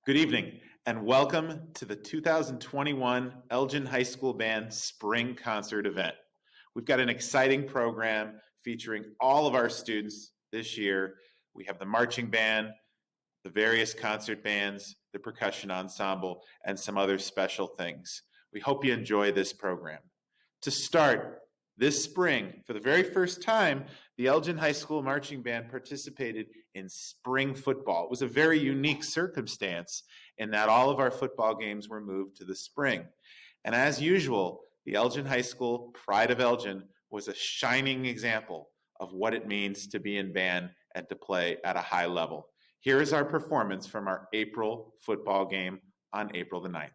Good evening, and welcome to the 2021 Elgin High School Band Spring Concert event. We've got an exciting program featuring all of our students this year. We have the marching band, the various concert bands, the percussion ensemble, and some other special things. We hope you enjoy this program. To start, this spring, for the very first time, the Elgin High School Marching Band participated in spring football. It was a very unique circumstance in that all of our football games were moved to the spring. And as usual, the Elgin High School Pride of Elgin was a shining example of what it means to be in band and to play at a high level. Here is our performance from our April football game on April the 9th.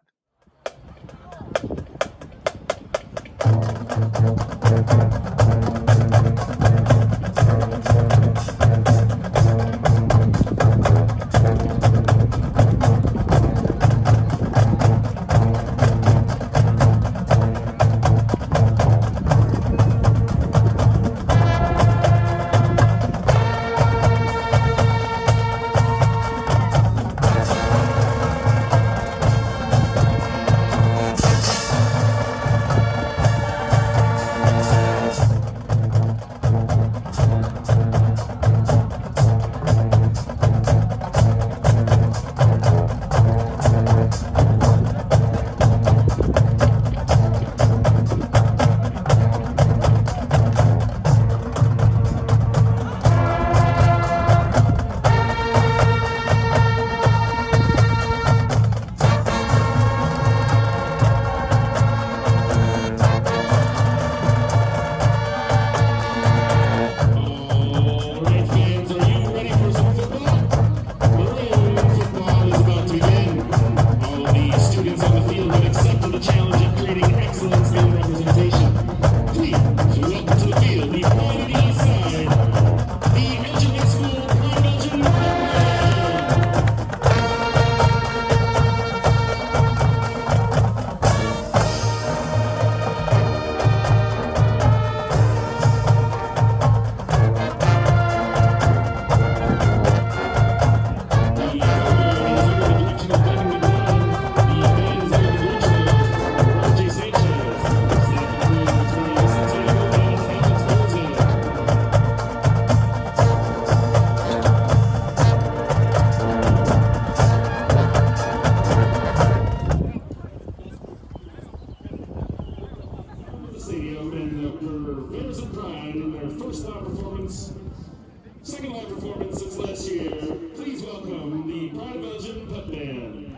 Second live performance since last year. Please welcome the Pride of Elgin Pep Band.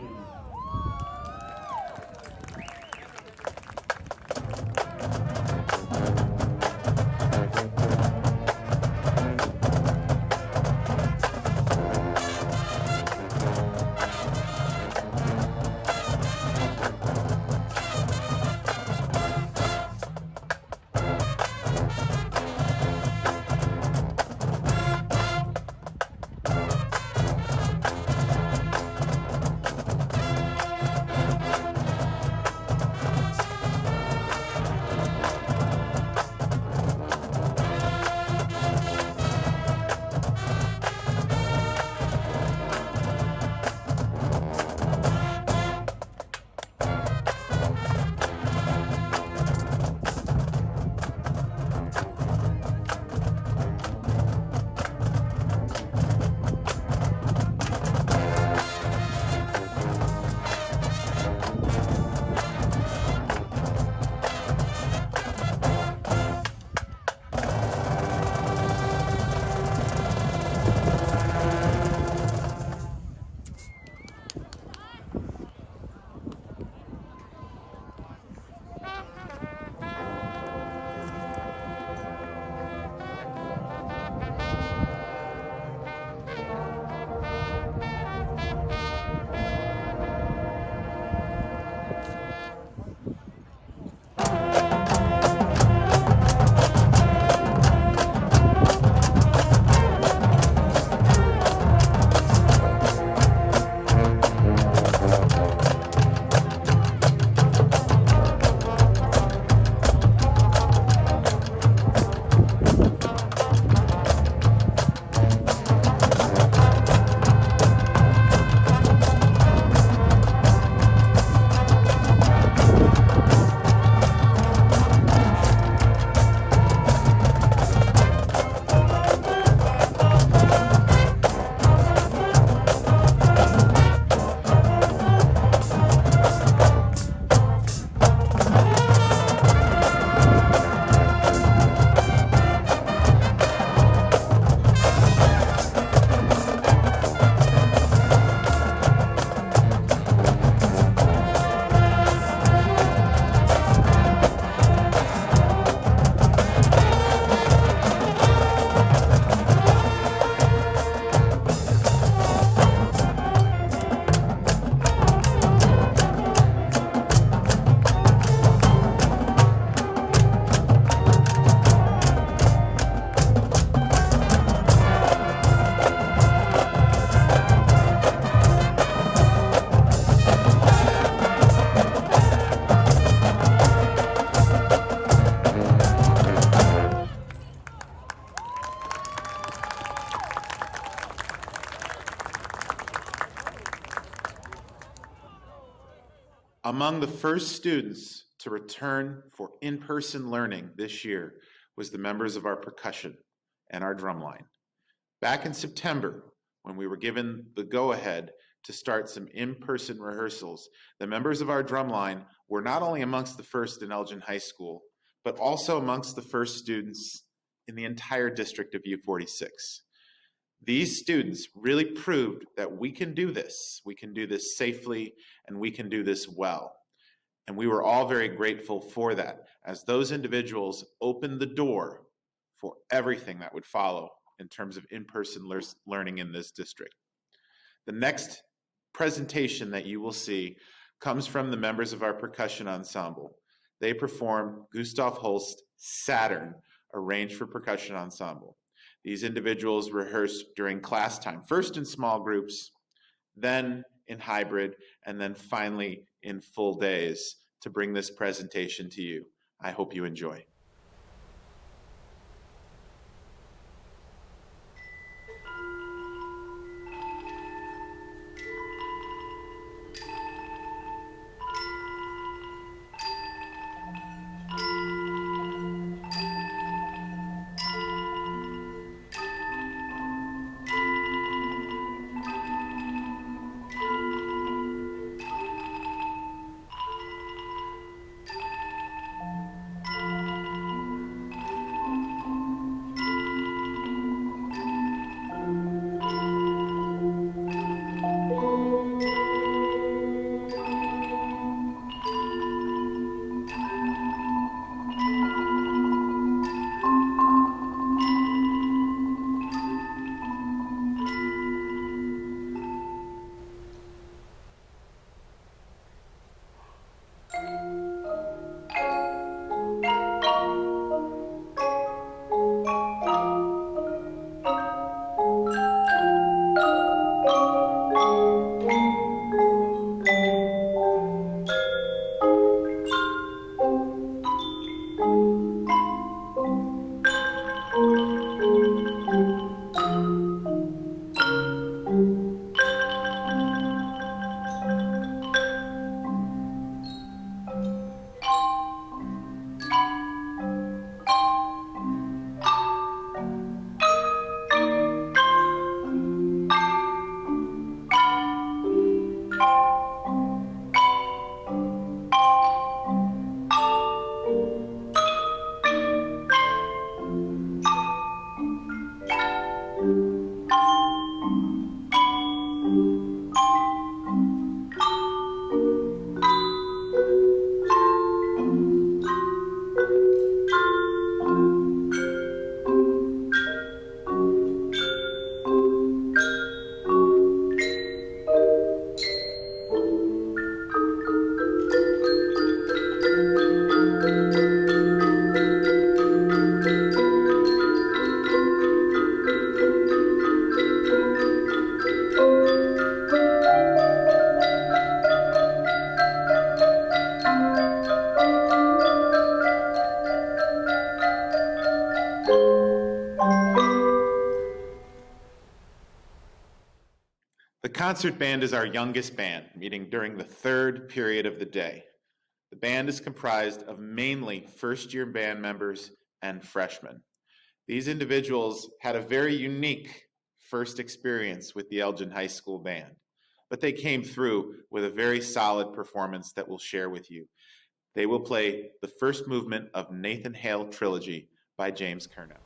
Among the first students to return for in-person learning this year was the members of our percussion and our drumline. Back in September, when we were given the go-ahead to start some in-person rehearsals, the members of our drumline were not only amongst the first in Elgin High School, but also amongst the first students in the entire district of U46. These students really proved that we can do this. We can do this safely, and we can do this well. And we were all very grateful for that, as those individuals opened the door for everything that would follow in terms of in-person learning in this district. The next presentation that you will see comes from the members of our percussion ensemble. They performed Gustav Holst's Saturn, arranged for percussion ensemble. These individuals rehearsed during class time, first in small groups, then in hybrid, and then finally in full days to bring this presentation to you. I hope you enjoy. The concert band is our youngest band, meeting during the third period of the day. The band is comprised of mainly first-year band members and freshmen. These individuals had a very unique first experience with the Elgin High School Band, but they came through with a very solid performance that we'll share with you. They will play the first movement of Nathan Hale Trilogy by James Curnow.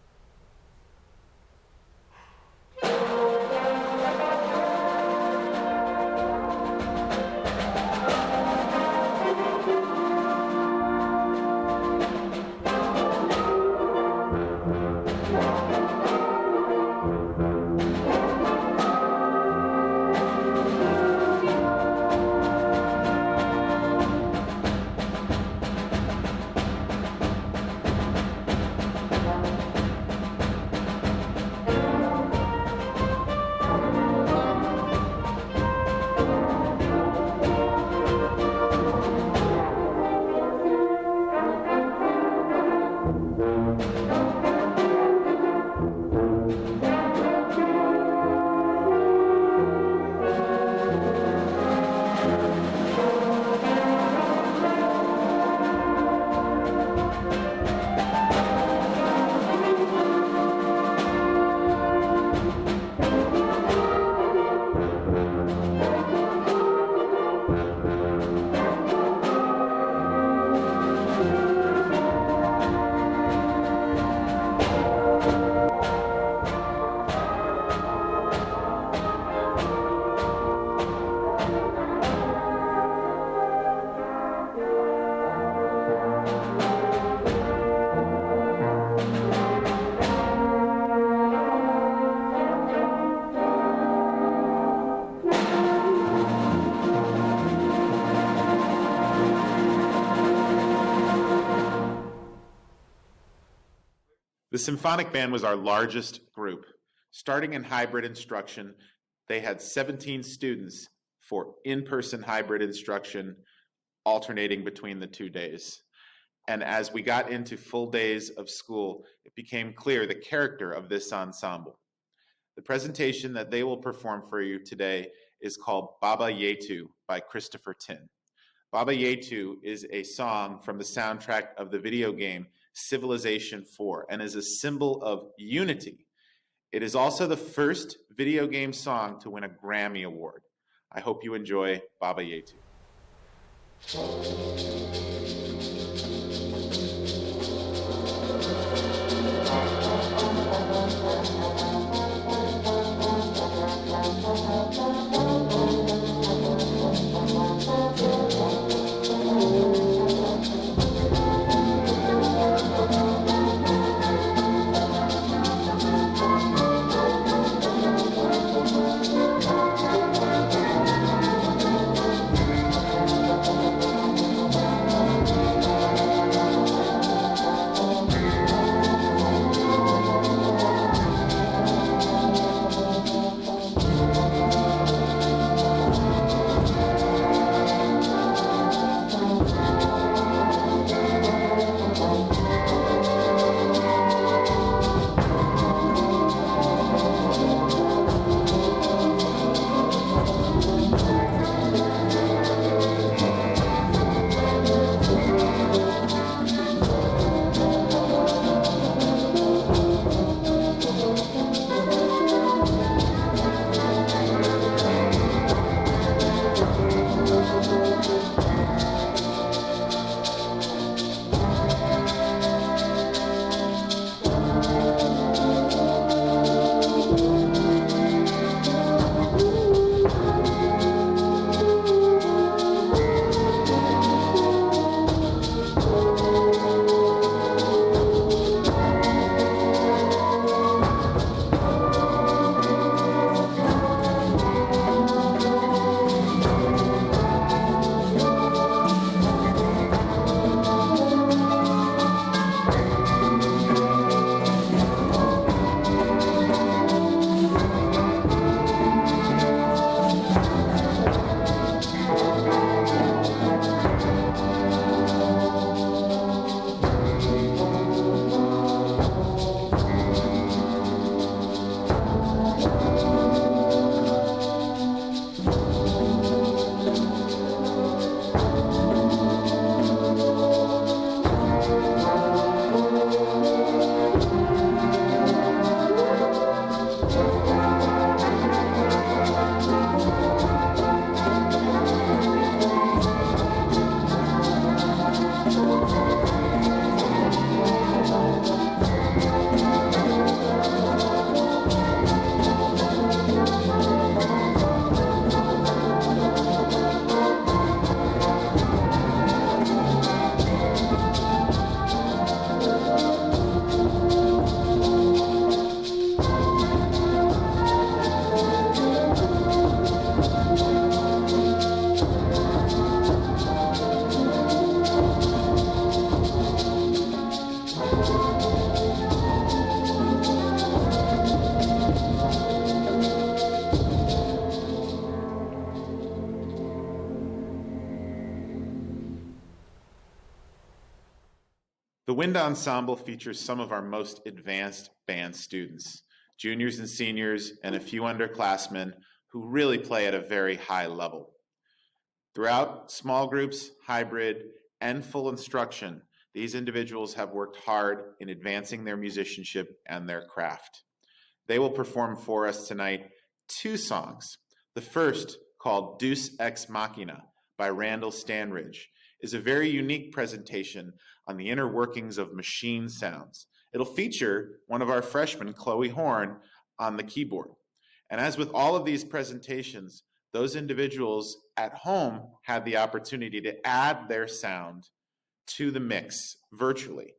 The symphonic band was our largest group. Starting in hybrid instruction, they had 17 students for in-person hybrid instruction, alternating between the 2 days. And as we got into full days of school, it became clear the character of this ensemble. The presentation that they will perform for you today is called Baba Yetu by Christopher Tin. Baba Yetu is a song from the soundtrack of the video game Civilization 4 and is a symbol of unity. It is also the first video game song to win a Grammy Award. I hope you enjoy Baba Yetu. The Wind Ensemble features some of our most advanced band students, juniors and seniors, and a few underclassmen who really play at a very high level. Throughout small groups, hybrid, and full instruction, these individuals have worked hard in advancing their musicianship and their craft. They will perform for us tonight 2 songs. The first, called Deus Ex Machina by Randall Stanridge, is a very unique presentation on the inner workings of machine sounds. It'll feature one of our freshmen, Chloe Horn, on the keyboard. And as with all of these presentations, those individuals at home have the opportunity to add their sound to the mix virtually.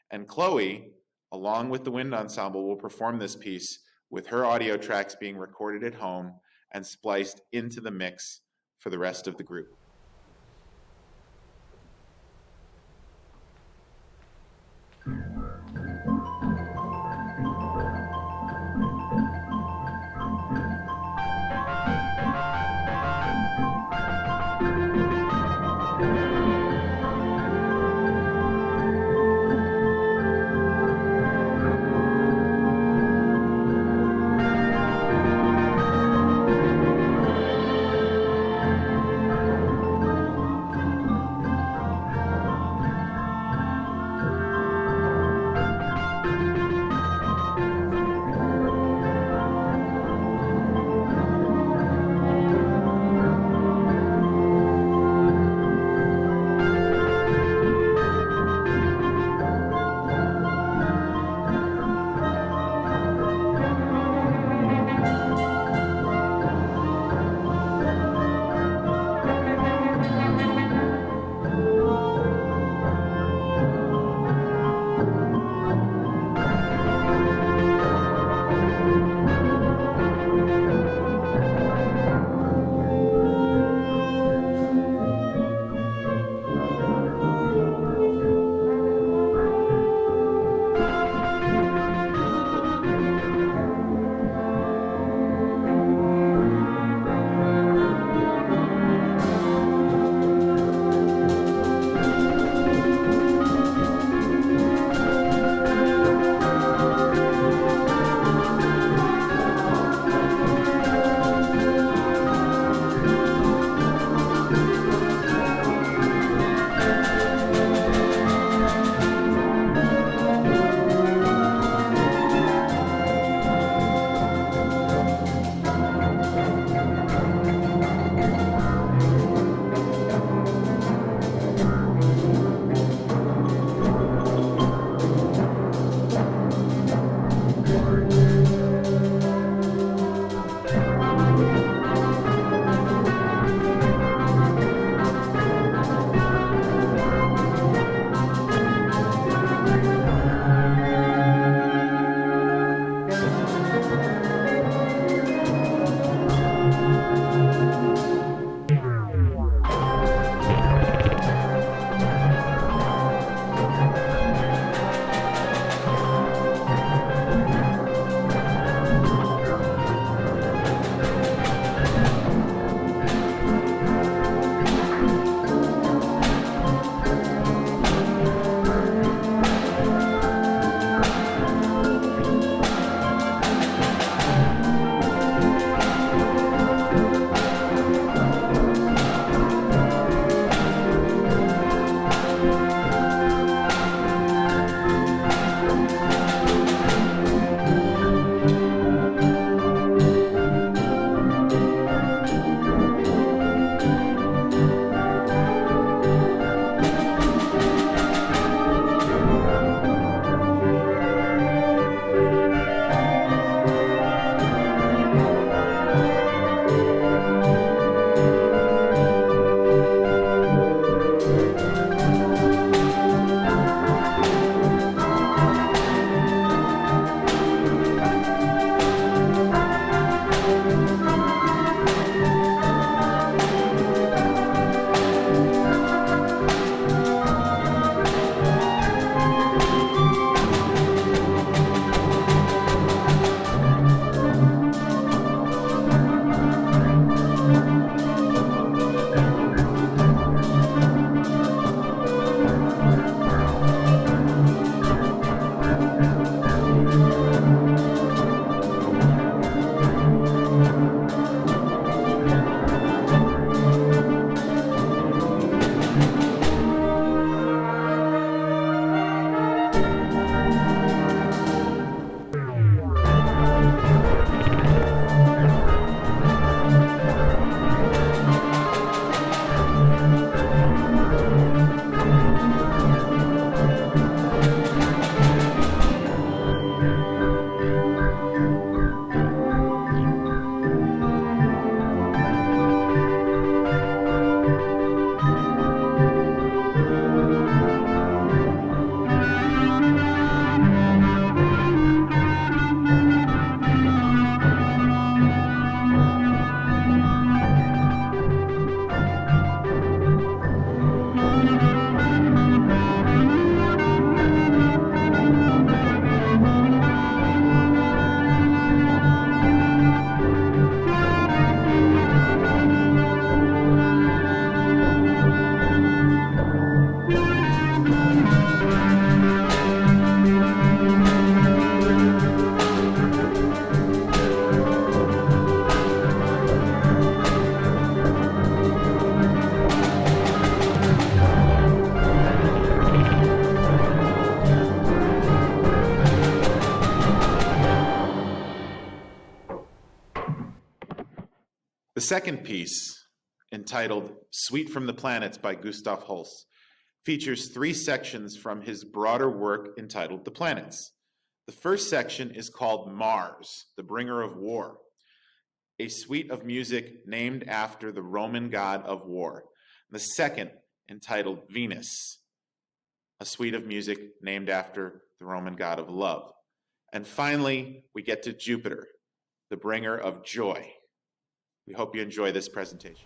And Chloe, along with the Wind Ensemble, will perform this piece with her audio tracks being recorded at home and spliced into the mix for the rest of the group. The second piece, entitled Suite from the Planets by Gustav Holst, features 3 sections from his broader work entitled The Planets. The first section is called Mars, the Bringer of War, a suite of music named after the Roman god of war. The second, entitled Venus, a suite of music named after the Roman god of love. And finally, we get to Jupiter, the bringer of joy. We hope you enjoy this presentation.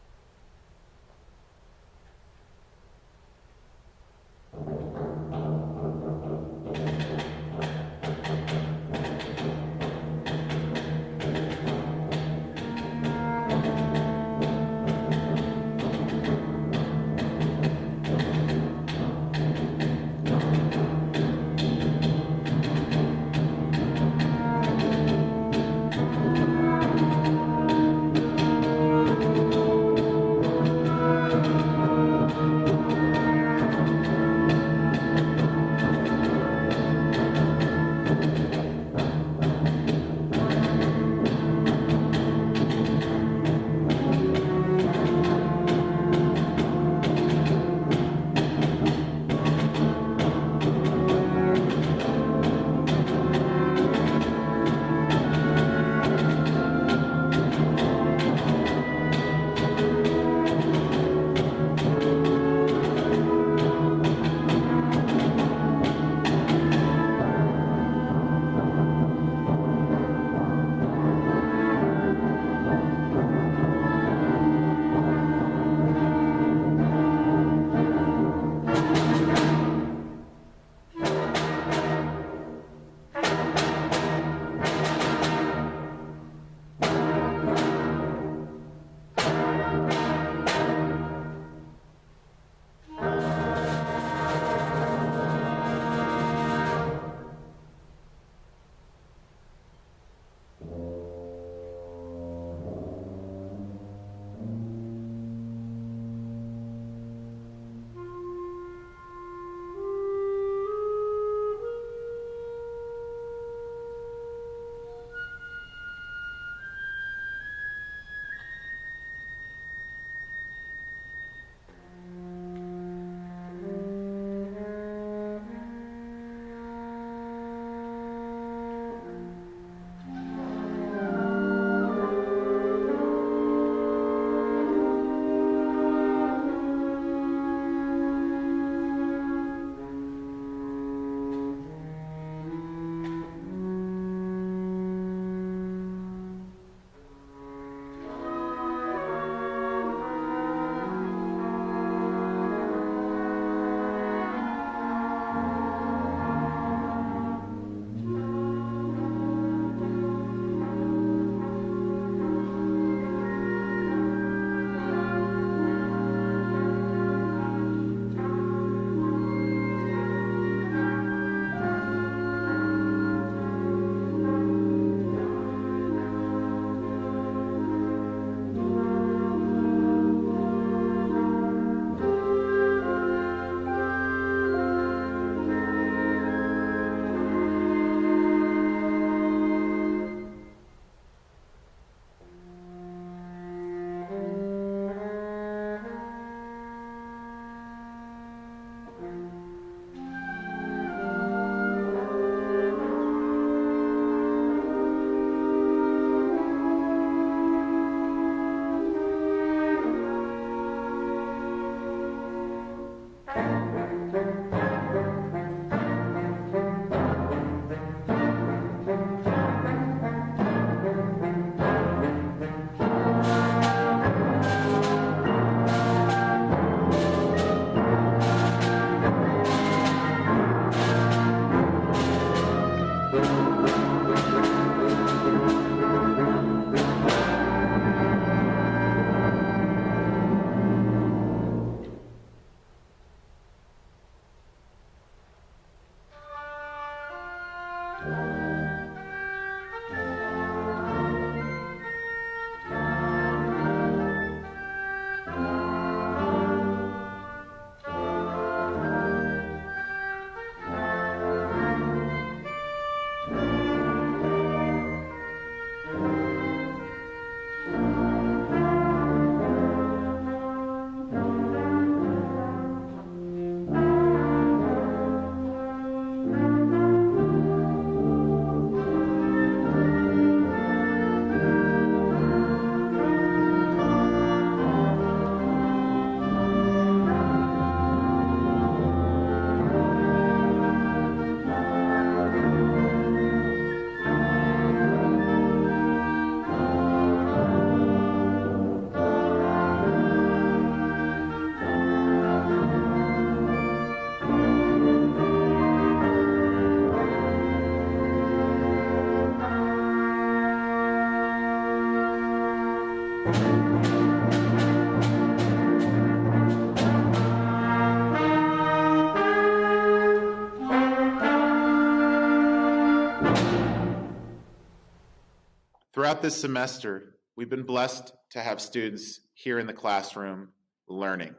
Throughout this semester, we've been blessed to have students here in the classroom learning,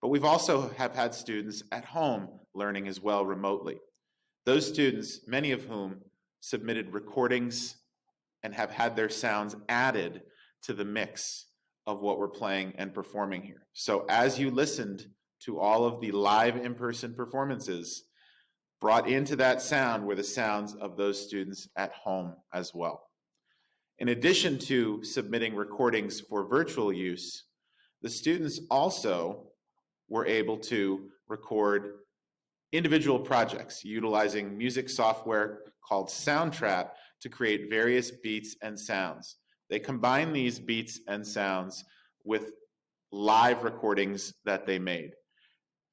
but we've also have had students at home learning as well remotely. Those students, many of whom submitted recordings and have had their sounds added to the mix of what we're playing and performing here. So as you listened to all of the live in-person performances, brought into that sound were the sounds of those students at home as well. In addition to submitting recordings for virtual use, the students also were able to record individual projects utilizing music software called Soundtrap to create various beats and sounds. They combine these beats and sounds with live recordings that they made.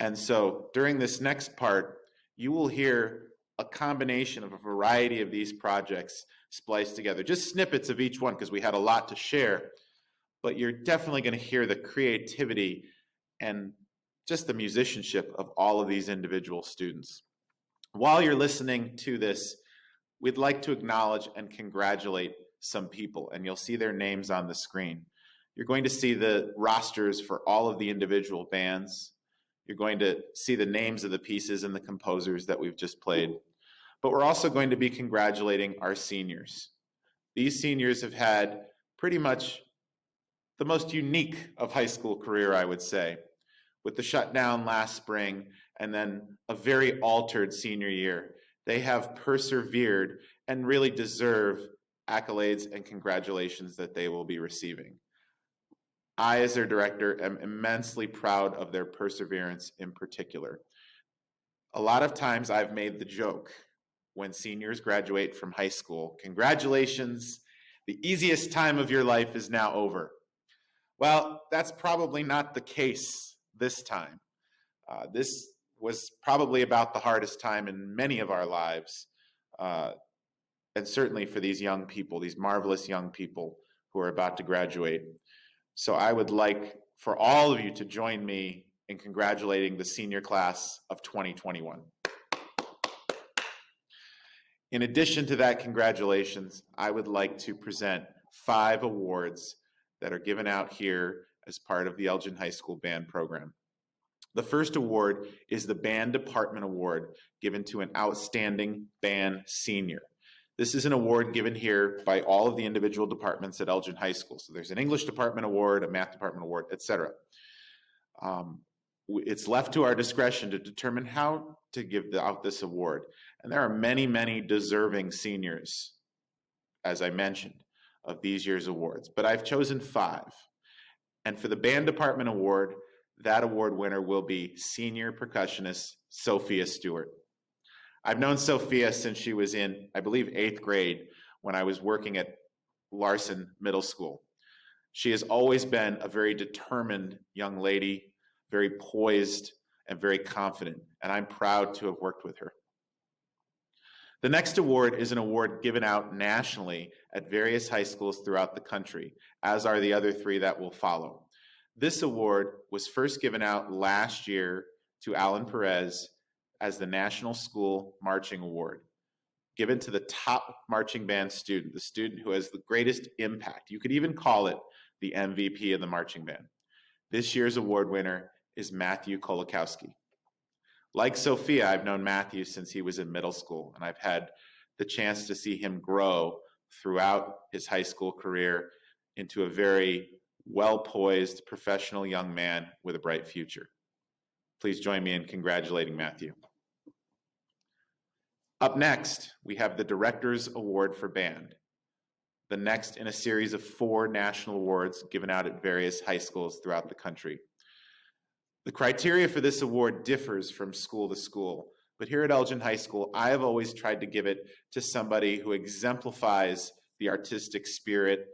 And so during this next part, you will hear a combination of a variety of these projects spliced together, just snippets of each one because we had a lot to share, but you're definitely going to hear the creativity and just the musicianship of all of these individual students. While you're listening to this, we'd like to acknowledge and congratulate some people, and you'll see their names on the screen. You're going to see the rosters for all of the individual bands. You're going to see the names of the pieces and the composers that we've just played. But we're also going to be congratulating our seniors. These seniors have had pretty much the most unique of high school career, I would say, with the shutdown last spring and then a very altered senior year. They have persevered and really deserve accolades and congratulations that they will be receiving. I, as their director, am immensely proud of their perseverance in particular. A lot of times I've made the joke when seniors graduate from high school, congratulations, the easiest time of your life is now over. Well, that's probably not the case this time. This was probably about the hardest time in many of our lives, and certainly for these young people, these marvelous young people who are about to graduate. So I would like for all of you to join me in congratulating the senior class of 2021. In addition to that, congratulations, I would like to present 5 awards that are given out here as part of the Elgin High School Band program. The first award is the Band Department Award, given to an outstanding band senior. This is an award given here by all of the individual departments at Elgin High School. So there's an English department award, a math department award, etc. It's left to our discretion to determine how to give out this award. And there are many, many deserving seniors, as I mentioned, of these year's awards. But I've chosen 5. And for the Band Department Award, that award winner will be senior percussionist Sophia Stewart. I've known Sophia since she was in, I believe, 8th grade when I was working at Larson Middle School. She has always been a very determined young lady, very poised and very confident, and I'm proud to have worked with her. The next award is an award given out nationally at various high schools throughout the country, as are the other 3 that will follow. This award was first given out last year to Alan Perez as the National School Marching Award, given to the top marching band student, the student who has the greatest impact. You could even call it the MVP of the marching band. This year's award winner is Matthew Kolakowski. Like Sophia, I've known Matthew since he was in middle school, and I've had the chance to see him grow throughout his high school career into a very well-poised, professional young man with a bright future. Please join me in congratulating Matthew. Up next, we have the Director's Award for Band, the next in a series of 4 national awards given out at various high schools throughout the country. The criteria for this award differs from school to school, but here at Elgin High School, I have always tried to give it to somebody who exemplifies the artistic spirit,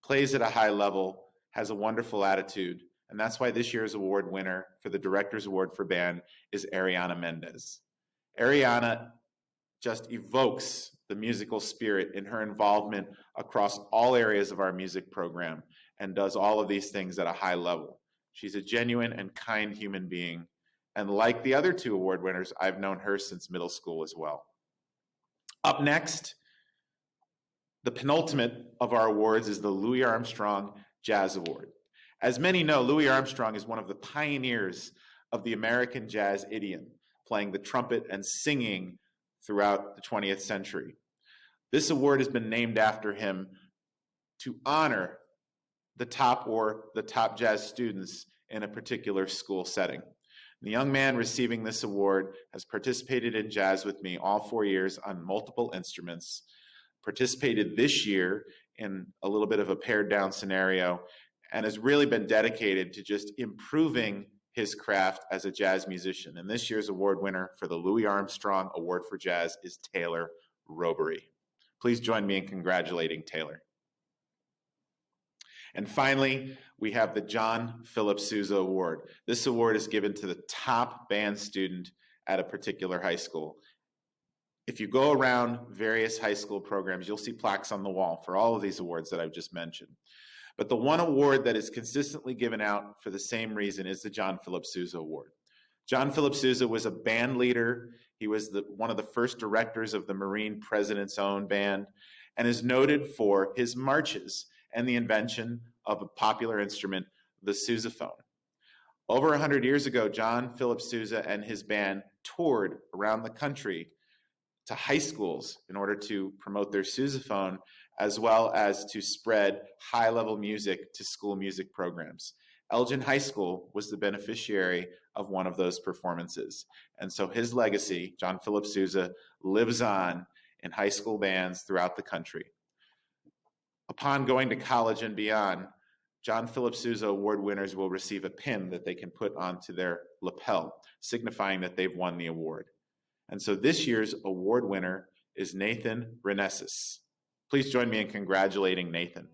plays at a high level, has a wonderful attitude, and that's why this year's award winner for the Director's Award for Band is Ariana Mendez. Ariana just evokes the musical spirit in her involvement across all areas of our music program and does all of these things at a high level. She's a genuine and kind human being, and like the other 2 award winners, I've known her since middle school as well. Up next, The penultimate of our awards is the Louis Armstrong Jazz Award. As many know, Louis Armstrong is one of the pioneers of the American jazz idiom, playing the trumpet and singing throughout the 20th century. This award has been named after him to honor the top jazz students in a particular school setting. The young man receiving this award has participated in jazz with me all 4 years on multiple instruments, participated this year in a little bit of a pared down scenario, and has really been dedicated to just improving his craft as a jazz musician. And this year's award winner for the Louis Armstrong Award for Jazz is Taylor Robery. Please join me in congratulating Taylor. And finally, we have the John Philip Sousa Award. This award is given to the top band student at a particular high school. If you go around various high school programs, you'll see plaques on the wall for all of these awards that I've just mentioned. But the one award that is consistently given out for the same reason is the John Philip Sousa Award. John Philip Sousa was a band leader. He was one of the first directors of the Marine President's Own Band and is noted for his marches and the invention of a popular instrument, the sousaphone. Over 100 years ago, John Philip Sousa and his band toured around the country to high schools in order to promote their sousaphone, as well as to spread high-level music to school music programs. Elgin High School was the beneficiary of one of those performances. And so his legacy, John Philip Sousa, lives on in high school bands throughout the country. Upon going to college and beyond, John Philip Sousa Award winners will receive a pin that they can put onto their lapel, signifying that they've won the award. And so this year's award winner is Nathan Renessis. Please join me in congratulating Nathan.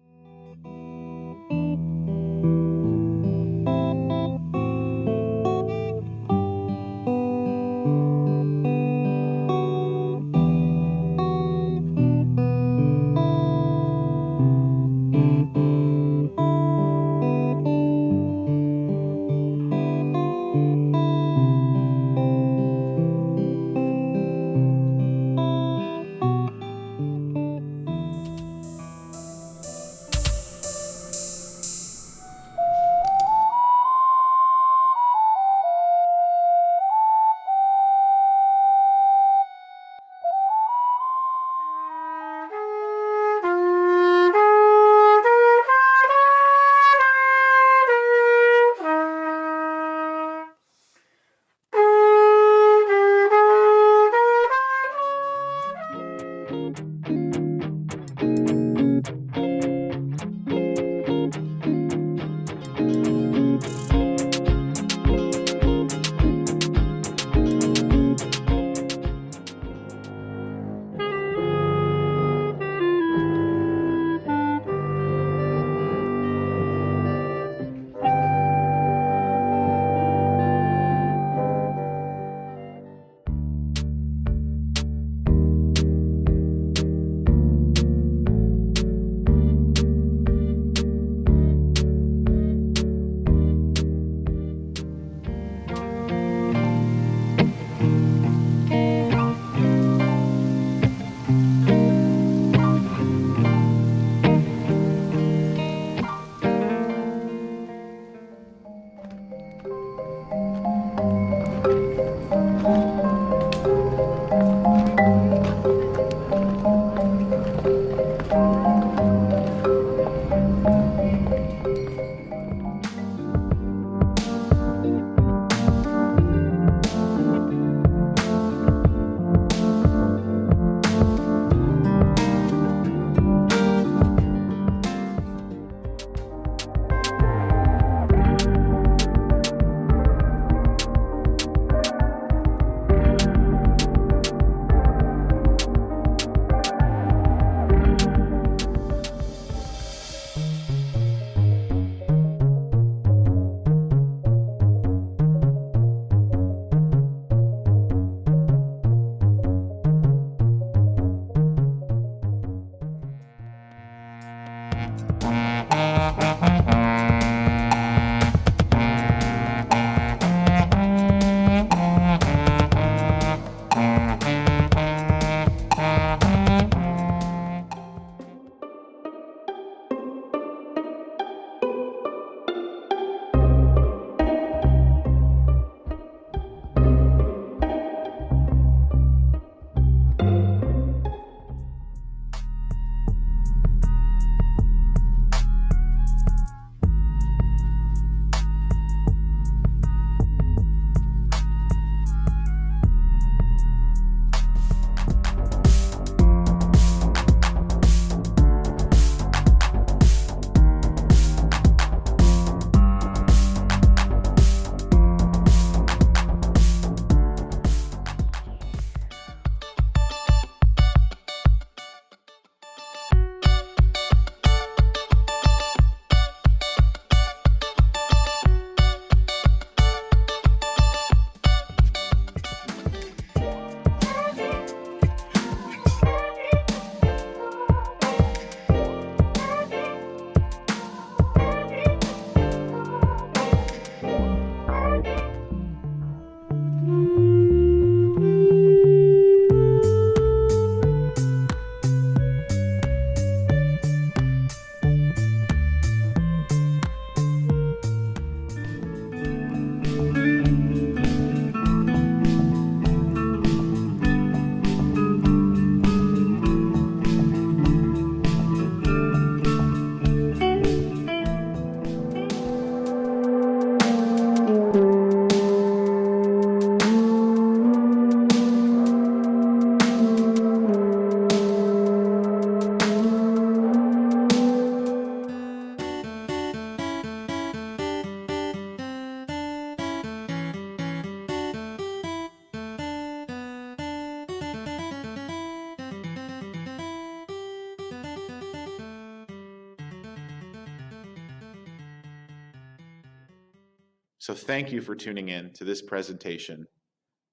So thank you for tuning in to this presentation.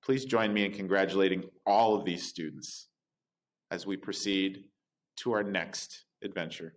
Please join me in congratulating all of these students as we proceed to our next adventure.